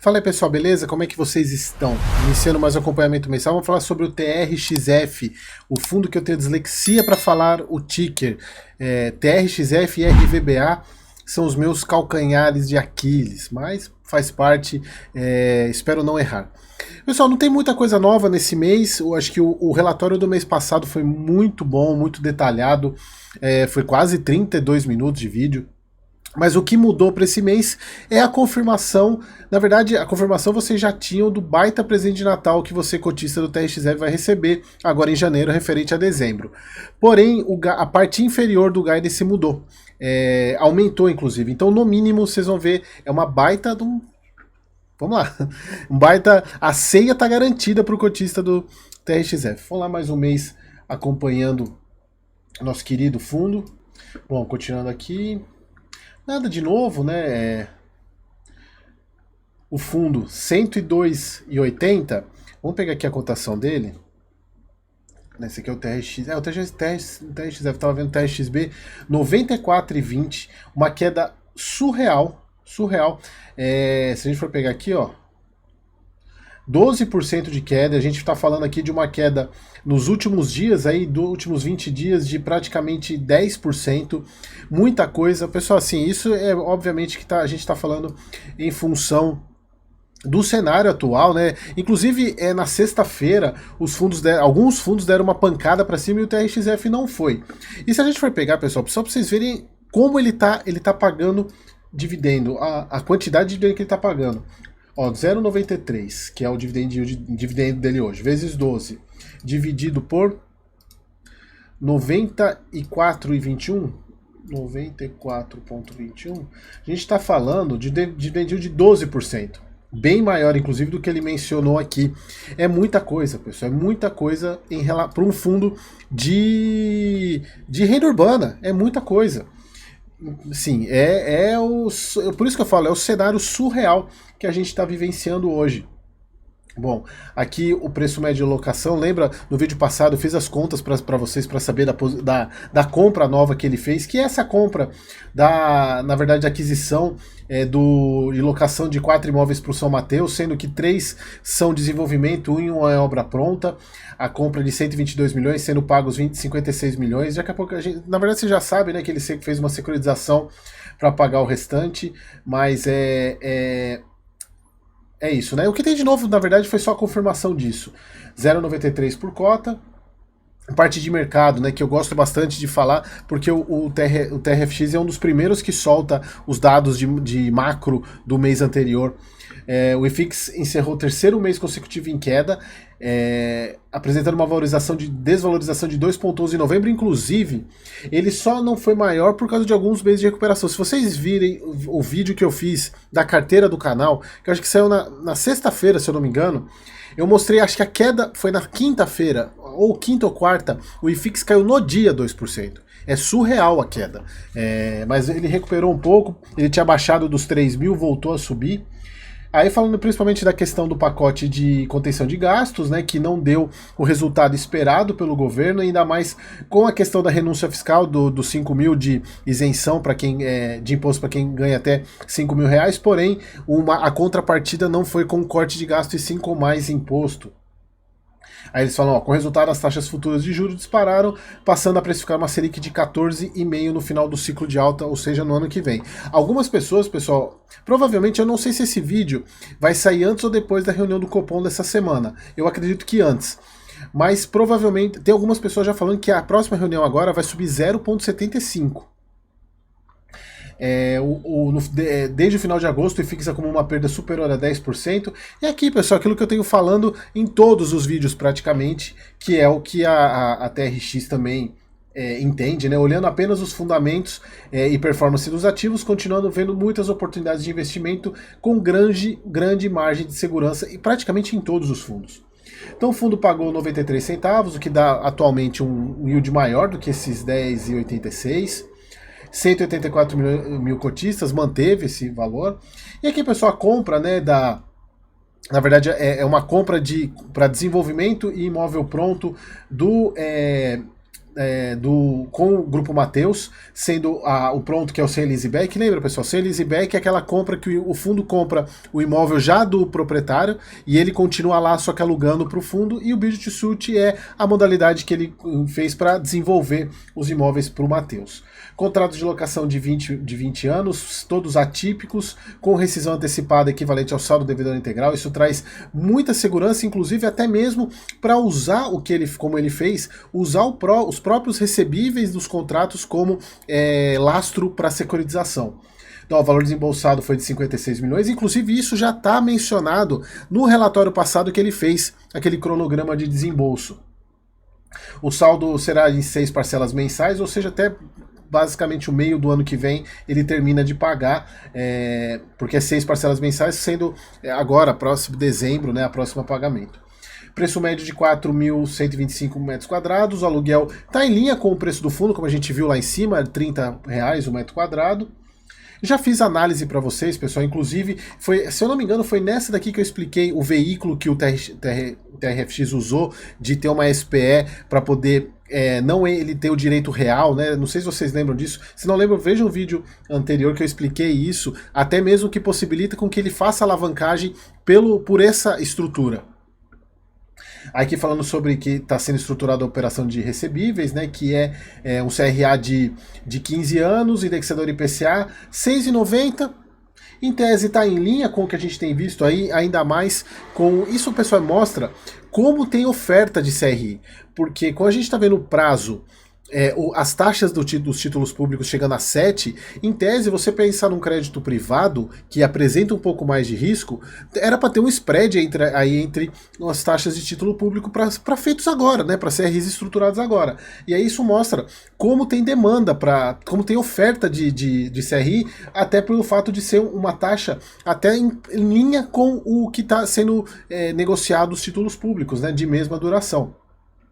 Fala aí pessoal, beleza? Como é que vocês estão? Iniciando mais um acompanhamento mensal, vamos falar sobre o TRXF, o fundo que eu tenho dislexia para falar o ticker. TRXF e RVBA são os meus calcanhares de Aquiles, mas faz parte, espero não errar. Pessoal, não tem muita coisa nova nesse mês, eu acho que o relatório do mês passado foi muito bom, muito detalhado, foi quase 32 minutos de vídeo. Mas o que mudou para esse mês é a confirmação. Na verdade, a confirmação vocês já tinham do baita presente de Natal que você, cotista do TRXF, vai receber agora em janeiro, referente a dezembro. Porém, a parte inferior do guidance mudou. Aumentou, inclusive. Então, no mínimo, vocês vão ver, é uma baita de um... Vamos lá. Um baita... A ceia está garantida para o cotista do TRXF. Vamos lá mais um mês acompanhando nosso querido fundo. Bom, continuando aqui... Nada de novo, né? O fundo 102,80. Vamos pegar aqui a cotação dele. Esse aqui é o TRX. O TRXF, estava vendo o TRXB 94,20. Uma queda surreal. Surreal. Se a gente for pegar aqui, ó. 12% de queda, a gente está falando aqui de uma queda nos últimos dias, aí, dos últimos 20 dias, de praticamente 10%, muita coisa. Pessoal, assim, isso é obviamente que a gente está falando em função do cenário atual, né? Inclusive, na sexta-feira, alguns fundos deram uma pancada para cima e o TRXF não foi. E se a gente for pegar, pessoal, só para vocês verem como ele tá pagando dividendo, a quantidade de dividendo que ele está pagando. Ó, 0,93, que é o dividendo dele hoje, vezes 12, dividido por 94,21, 94,21, a gente está falando de dividendo de 12%, bem maior, inclusive, do que ele mencionou aqui. É muita coisa, pessoal, é muita coisa para um fundo de renda urbana, é muita coisa. Sim, por isso que eu falo, é o cenário surreal que a gente está vivenciando hoje. Bom, aqui o preço médio de locação, lembra no vídeo passado eu fiz as contas para vocês para saber da compra nova que ele fez, que é essa compra na verdade, da aquisição de locação de 4 imóveis para o São Mateus, sendo que 3 são desenvolvimento, 1 é obra pronta, a compra de 122 milhões, sendo pagos 56 milhões, daqui a pouco na verdade você já sabe, né, que ele fez uma securitização para pagar o restante, mas é isso, né? O que tem de novo, na verdade, foi só a confirmação disso. 0,93 por cota. Parte de mercado, né, que eu gosto bastante de falar, porque o TRFX é um dos primeiros que solta os dados de macro do mês anterior. O IFIX encerrou o terceiro mês consecutivo em queda, apresentando uma desvalorização de 2,11 em novembro. Inclusive, ele só não foi maior por causa de alguns meses de recuperação. Se vocês virem o vídeo que eu fiz da carteira do canal, que eu acho que saiu na sexta-feira, se eu não me engano, eu mostrei, acho que a queda foi na quinta-feira, ou quinta ou quarta, o IFIX caiu no dia 2%. É surreal a queda. Mas ele recuperou um pouco, ele tinha baixado dos 3 mil, voltou a subir. Aí falando principalmente da questão do pacote de contenção de gastos, né, que não deu o resultado esperado pelo governo, ainda mais com a questão da renúncia fiscal dos 5 mil de isenção para quem de imposto para quem ganha até 5 mil reais, porém a contrapartida não foi com corte de gasto e sim com mais imposto. Aí eles falam, com o resultado as taxas futuras de juros dispararam, passando a precificar uma Selic de 14,5 no final do ciclo de alta, ou seja, no ano que vem. Algumas pessoas, pessoal, provavelmente, eu não sei se esse vídeo vai sair antes ou depois da reunião do Copom dessa semana. Eu acredito que antes. Mas provavelmente, tem algumas pessoas já falando que a próxima reunião agora vai subir 0,75. Desde o final de agosto, o IFIX acumula uma perda superior a 10%. E aqui, pessoal, aquilo que eu tenho falando em todos os vídeos praticamente, que é o que a TRX também entende, né? Olhando apenas os fundamentos e performance dos ativos, continuando vendo muitas oportunidades de investimento com grande margem de segurança e praticamente em todos os fundos. Então o fundo pagou 93 centavos, o que dá atualmente um yield maior do que esses 10,86. 184 mil cotistas, manteve esse valor. E aqui, pessoal, a compra, né, na verdade, é uma compra para desenvolvimento e imóvel pronto com o Grupo Mateus, sendo o pronto, que é o Sem Leaseback. Lembra, pessoal? Sem Leaseback é aquela compra que o fundo compra o imóvel já do proprietário e ele continua lá, só que alugando para o fundo. E o Build to Suit é a modalidade que ele fez para desenvolver os imóveis para o Mateus. Contrato de locação de 20 anos, todos atípicos, com rescisão antecipada equivalente ao saldo devedor integral. Isso traz muita segurança, inclusive até mesmo para usar como ele fez, usar os próprios recebíveis dos contratos como lastro para securitização. Então, o valor desembolsado foi de 56 milhões, inclusive isso já está mencionado no relatório passado que ele fez, aquele cronograma de desembolso. O saldo será em 6 parcelas mensais, ou seja, até basicamente o meio do ano que vem ele termina de pagar, porque é 6 parcelas mensais, sendo agora, próximo dezembro, né, a próxima pagamento. Preço médio de 4.125 metros quadrados, o aluguel está em linha com o preço do fundo, como a gente viu lá em cima, R$30 o metro quadrado. Já fiz análise para vocês, pessoal, inclusive, se eu não me engano, foi nessa daqui que eu expliquei o veículo que o TRFX usou de ter uma SPE para poder não ele ter o direito real, né? Não sei se vocês lembram disso. Se não lembram, vejam o vídeo anterior que eu expliquei isso, até mesmo que possibilita com que ele faça alavancagem por essa estrutura. Aqui falando sobre que está sendo estruturada a operação de recebíveis, né, que é um CRA de 15 anos, indexador IPCA, 6,90. Em tese está em linha com o que a gente tem visto aí, ainda mais com isso, o pessoal mostra como tem oferta de CRI, porque quando a gente está vendo o prazo, as taxas dos títulos públicos chegando a 7, em tese, você pensar num crédito privado que apresenta um pouco mais de risco, era para ter um spread entre as taxas de título público para feitos agora, né, para CRIs estruturados agora. E aí isso mostra como tem demanda, como tem oferta de CRI, até pelo fato de ser uma taxa até em linha com o que está sendo negociado os títulos públicos, né, de mesma duração.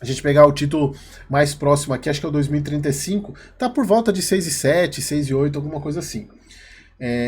A gente pegar o título mais próximo aqui, acho que é o 2035, tá por volta de 6,7, 6,8, alguma coisa assim.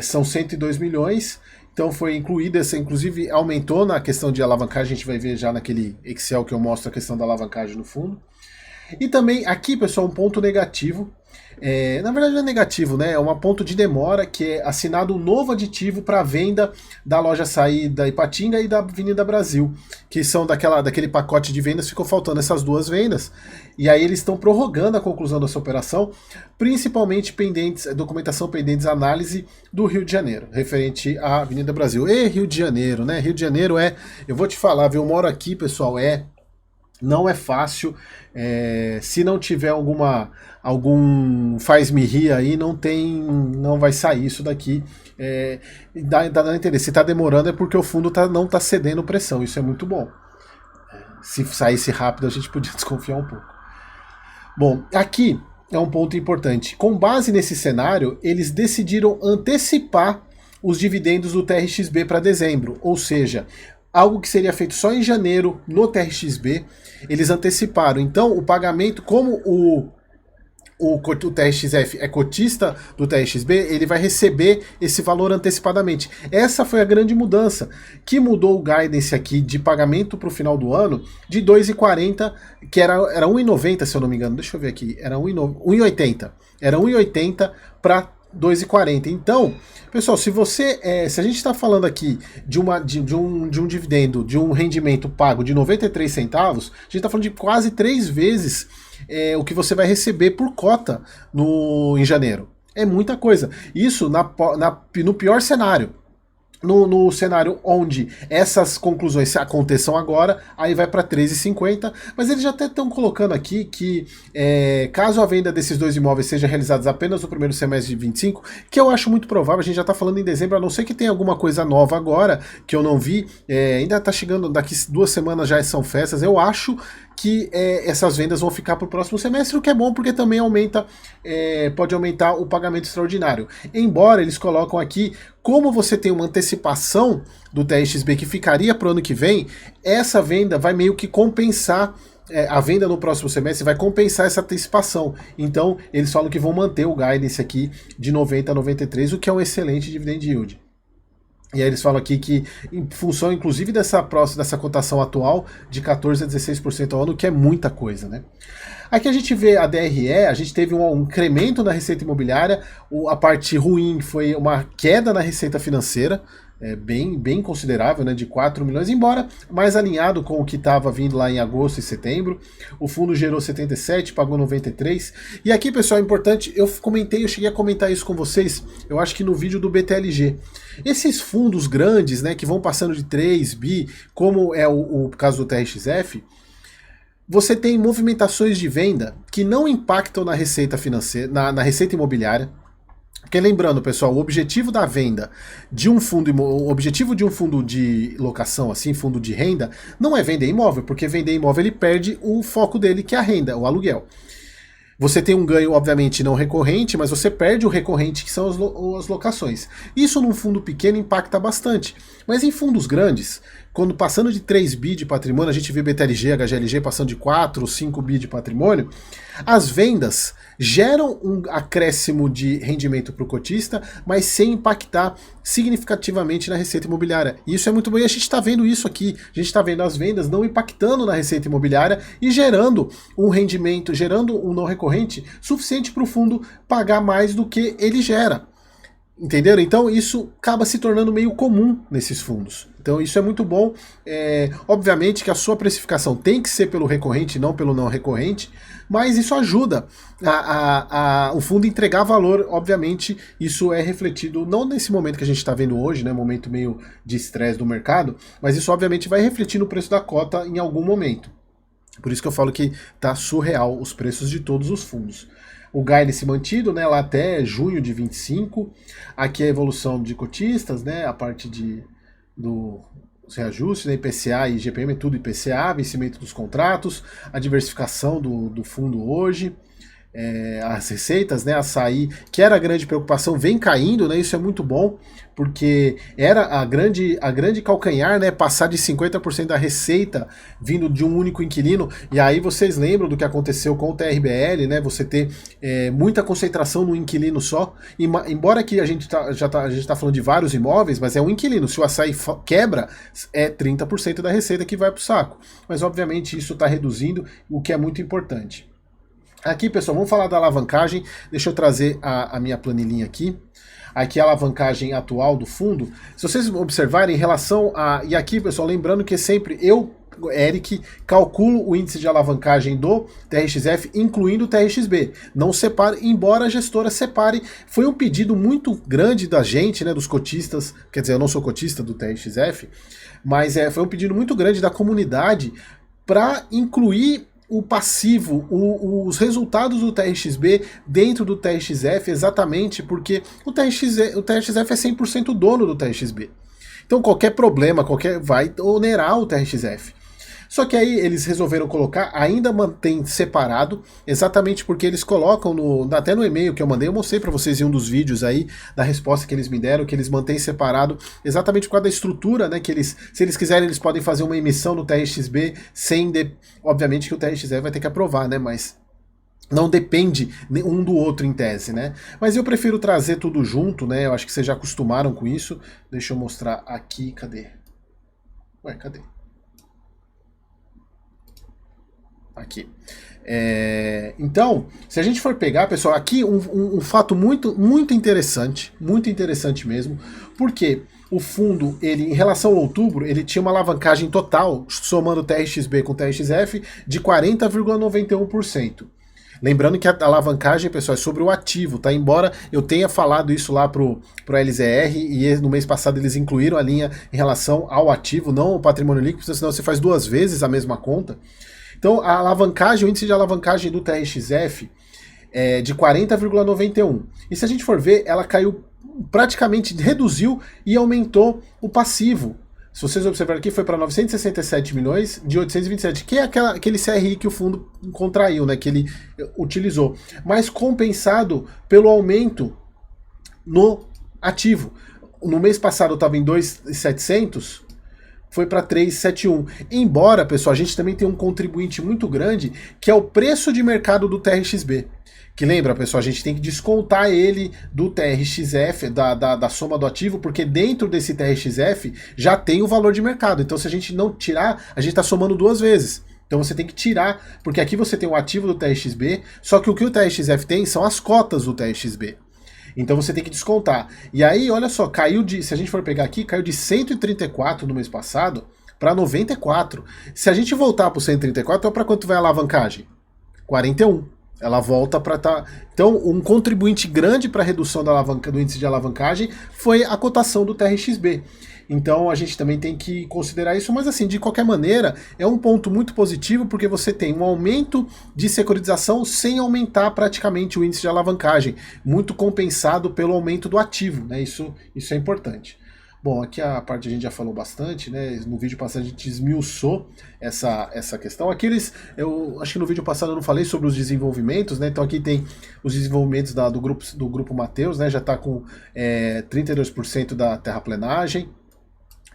São 102 milhões, então foi incluída essa, inclusive aumentou na questão de alavancagem, a gente vai ver já naquele Excel que eu mostro a questão da alavancagem no fundo. E também aqui, pessoal, um ponto negativo. Na verdade não é negativo, né? É um ponto de demora, que é assinado um novo aditivo para a venda da loja Açaí da Ipatinga e da Avenida Brasil, que são daquele pacote de vendas, ficou faltando essas duas vendas, e aí eles estão prorrogando a conclusão dessa operação, principalmente documentação pendentes, análise do Rio de Janeiro, referente à Avenida Brasil. E Rio de Janeiro, né? Rio de Janeiro eu vou te falar, eu moro aqui, pessoal, não é fácil, se não tiver algum faz-me rir aí, não vai sair isso daqui. Dá a entender, se está demorando é porque o fundo não está cedendo pressão, isso é muito bom. Se saísse rápido a gente podia desconfiar um pouco. Bom, aqui é um ponto importante. Com base nesse cenário, eles decidiram antecipar os dividendos do TRXB para dezembro, ou seja, algo que seria feito só em janeiro no TRXB, eles anteciparam. Então, o pagamento, como o TRXF é cotista do TRXB, ele vai receber esse valor antecipadamente. Essa foi a grande mudança, que mudou o guidance aqui de pagamento para o final do ano de 2,40, que era 1,90, se eu não me engano. Deixa eu ver aqui, era 1,80. Era 1,80 para 2,40. Então, pessoal, se a gente está falando aqui de um dividendo, de um rendimento pago de 93 centavos, a gente está falando de quase 3 vezes o que você vai receber por cota em janeiro. É muita coisa. Isso no pior cenário. No cenário onde essas conclusões aconteçam agora, aí vai para 13,50, mas eles já até estão colocando aqui que caso a venda desses dois imóveis seja realizada apenas no primeiro semestre de 25, que eu acho muito provável, a gente já está falando em dezembro, a não ser que tenha alguma coisa nova agora, que eu não vi, ainda está chegando, daqui 2 semanas já são festas, eu acho que essas vendas vão ficar para o próximo semestre, o que é bom porque também pode aumentar o pagamento extraordinário. Embora eles colocam aqui, como você tem uma antecipação do TRXB que ficaria para o ano que vem, essa venda vai meio que compensar, a venda no próximo semestre vai compensar essa antecipação. Então eles falam que vão manter o guidance aqui de 90 a 93, o que é um excelente dividend yield. E aí eles falam aqui que, em função inclusive dessa cotação atual de 14 a 16% ao ano, que é muita coisa, né? Aqui a gente vê a DRE, a gente teve um incremento na receita imobiliária, a parte ruim foi uma queda na receita financeira, bem considerável, né, de 4 milhões, embora mais alinhado com o que estava vindo lá em agosto e setembro. O fundo gerou 77, pagou 93. E aqui, pessoal, é importante, eu cheguei a comentar isso com vocês, eu acho que no vídeo do BTLG. Esses fundos grandes, né, que vão passando de 3 bi, como é o caso do TRXF, você tem movimentações de venda que não impactam na receita financeira, na receita imobiliária. Porque lembrando, pessoal, o objetivo da venda de um fundo, o objetivo de um fundo de locação, assim, fundo de renda, não é vender imóvel, porque vender imóvel ele perde o foco dele, que é a renda, o aluguel. Você tem um ganho, obviamente, não recorrente, mas você perde o recorrente, que são as locações. Isso num fundo pequeno impacta bastante. Mas em fundos grandes, quando passando de 3 bi de patrimônio, a gente vê BTLG, HGLG passando de 4 ou 5 bi de patrimônio, as vendas geram um acréscimo de rendimento para o cotista, mas sem impactar significativamente na receita imobiliária. E isso é muito bom, e a gente está vendo isso aqui. A gente está vendo as vendas não impactando na receita imobiliária e gerando um rendimento, gerando um não recorrente suficiente para o fundo pagar mais do que ele gera. Entenderam? Então isso acaba se tornando meio comum nesses fundos. Então isso é muito bom. Obviamente que a sua precificação tem que ser pelo recorrente, não pelo não recorrente, mas isso ajuda o fundo a entregar valor. Obviamente isso é refletido não nesse momento que a gente está vendo hoje, né, momento meio de estresse do mercado, mas isso obviamente vai refletir no preço da cota em algum momento. Por isso que eu falo que está surreal os preços de todos os fundos. O guidance mantido, né, lá até junho de 25. Aqui a evolução de cotistas, né, a parte dos reajustes, né, IPCA e IGPM, é tudo IPCA, vencimento dos contratos, a diversificação do fundo hoje, as receitas, né, açaí, que era a grande preocupação, vem caindo, né, isso é muito bom, porque era a grande calcanhar, né, passar de 50% da receita vindo de um único inquilino, e aí vocês lembram do que aconteceu com o TRBL, né, você ter muita concentração no inquilino só, embora que a gente tá falando de vários imóveis, mas é um inquilino, se o açaí quebra, é 30% da receita que vai pro saco, mas obviamente isso está reduzindo, o que é muito importante. Aqui, pessoal, vamos falar da alavancagem. Deixa eu trazer a minha planilhinha aqui. Aqui a alavancagem atual do fundo. Se vocês observarem em relação a... E aqui, pessoal, lembrando que sempre eu, Eric, calculo o índice de alavancagem do TRXF, incluindo o TRXB. Não separe, embora a gestora separe. Foi um pedido muito grande da gente, né, dos cotistas. Quer dizer, eu não sou cotista do TRXF, mas foi um pedido muito grande da comunidade para incluir o passivo, os resultados do TRXB dentro do TRXF, exatamente porque o TRXF é 100% dono do TRXB. Então qualquer problema, vai onerar o TRXF. Só que aí eles resolveram colocar, ainda mantém separado, exatamente porque eles colocam até no e-mail que eu mandei, eu mostrei para vocês em um dos vídeos aí, da resposta que eles me deram, que eles mantêm separado, exatamente por causa da estrutura, né, que se eles quiserem, eles podem fazer uma emissão no TRXB obviamente que o TRXB vai ter que aprovar, né, mas não depende um do outro em tese, né? Mas eu prefiro trazer tudo junto, né, eu acho que vocês já acostumaram com isso. Deixa eu mostrar aqui, cadê? Cadê? Aqui. Então, se a gente for pegar, pessoal, aqui um fato muito interessante mesmo, porque o fundo, ele, em relação ao outubro, ele tinha uma alavancagem total, somando TRXB com TRXF, de 40,91%. Lembrando que a alavancagem, pessoal, é sobre o ativo, tá? Embora eu tenha falado isso lá pro LZR e no mês passado eles incluíram a linha em relação ao ativo, não o patrimônio líquido, senão você faz 2 vezes a mesma conta. Então, a alavancagem, o índice de alavancagem do TRXF é de 40,91. E se a gente for ver, ela caiu, praticamente reduziu e aumentou o passivo. Se vocês observarem aqui, foi para 967 milhões de 827, que é aquele CRI que o fundo contraiu, né, que ele utilizou. Mas compensado pelo aumento no ativo. No mês passado estava em 2.700, foi para 3,71. Embora, pessoal, a gente também tem um contribuinte muito grande, que é o preço de mercado do TRXB. Que lembra, pessoal, a gente tem que descontar ele do TRXF, da soma do ativo, porque dentro desse TRXF já tem o valor de mercado. Então, se a gente não tirar, a gente está somando duas vezes. Então você tem que tirar, porque aqui você tem o ativo do TRXB, só que o TRXF tem são as cotas do TRXB. Então você tem que descontar. E aí, olha só, caiu de, se a gente for pegar aqui, caiu de 134 no mês passado para 94. Se a gente voltar para o 134, então para quanto vai a alavancagem? 41. Ela volta para estar. Então, um contribuinte grande para a redução da do índice de alavancagem foi a cotação do TRXB. Então a gente também tem que considerar isso, mas assim, de qualquer maneira, é um ponto muito positivo porque você tem um aumento de securitização sem aumentar praticamente o índice de alavancagem, muito compensado pelo aumento do ativo, né? Isso é importante. Bom, aqui a parte a gente já falou bastante, né? No vídeo passado a gente esmiuçou essa questão. Aqui eu acho que no vídeo passado eu não falei sobre os desenvolvimentos, né? Então aqui tem os desenvolvimentos do grupo Mateus, né? Já está com 32% da terraplenagem,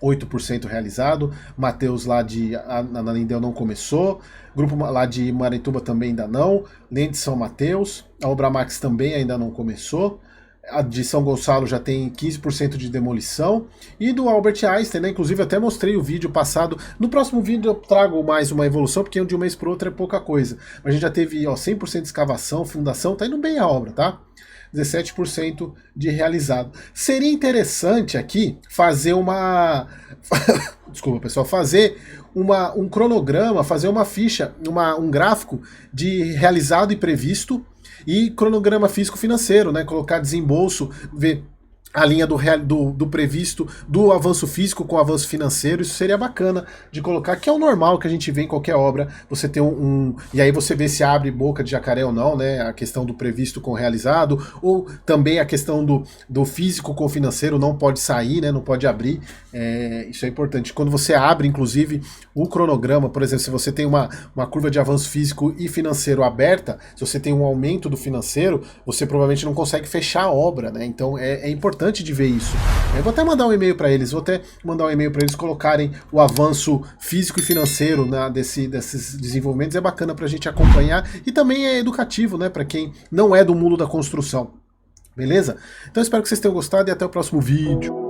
8% realizado. Mateus lá de Ananindel não começou. Grupo lá de Marituba também ainda não. Lente São Mateus. A Obramax também ainda não começou. A de São Gonçalo já tem 15% de demolição. E do Albert Einstein, né? Inclusive até mostrei o vídeo passado. No próximo vídeo eu trago mais uma evolução, porque de um mês para o outro é pouca coisa. Mas a gente já teve 100% de escavação, fundação, tá indo bem a obra, tá? 17% de realizado. Seria interessante aqui fazer uma... Desculpa, pessoal. Fazer um cronograma, fazer uma ficha, um gráfico de realizado e previsto e cronograma físico-financeiro, né? Colocar desembolso, ver a linha do previsto, do avanço físico com o avanço financeiro. Isso seria bacana de colocar, que é o normal que a gente vê em qualquer obra, você tem e aí você vê se abre boca de jacaré ou não, né, a questão do previsto com o realizado, ou também a questão do físico com o financeiro não pode sair, né, não pode abrir, isso é importante. Quando você abre, inclusive, o cronograma, por exemplo, se você tem uma curva de avanço físico e financeiro aberta, se você tem um aumento do financeiro, você provavelmente não consegue fechar a obra, né, então é importante de ver isso. Eu vou até mandar um e-mail para eles, colocarem o avanço físico e financeiro, né, desses desenvolvimentos. É bacana para a gente acompanhar e também é educativo, né, para quem não é do mundo da construção. Beleza? Então espero que vocês tenham gostado e até o próximo vídeo.